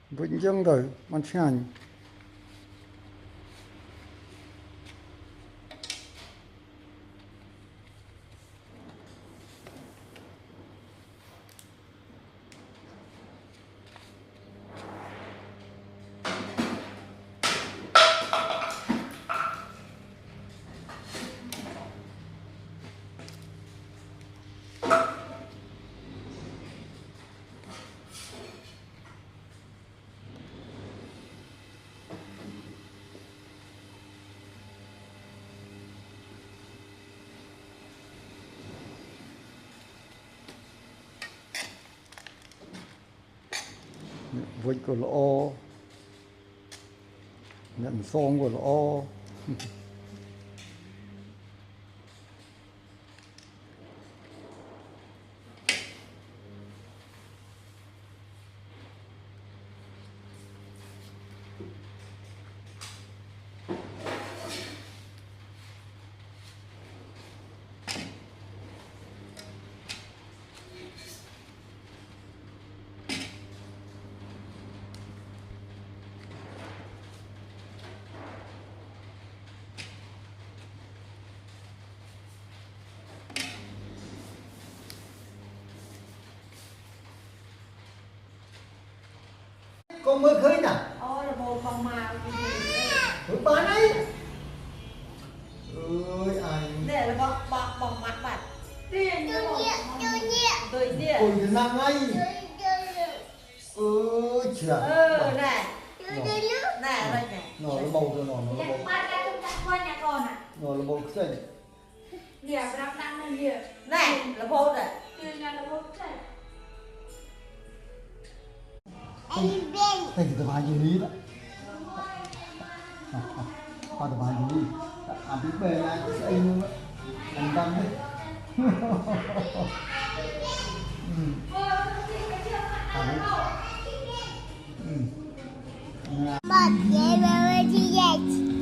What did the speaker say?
Vĩnh dương rồi, con chanh. Vịt của lỗ, nhận xôn của lỗ. Con mới khơi nè. Ôi là bồ con mà Thôi bán ấy. Ơi anh. để là bọc mặt bạn tiền cho bọc tôi tiền Ôi cái năng ấy. Ơi chà. này này đây này Nó bầu rồi nó bầu. Ba cái chúng ta qua nhà con à? Nó là bầu cái gì? Lìa đang đang lên lìa. này là bồ này Từ nhà là bố chạy. Thành cái bài gì lý đó. Qua cái bài gì đi. À biết bề này sẽ anh nữa. Anh tâm đi. Bật ghế vào đi dậy.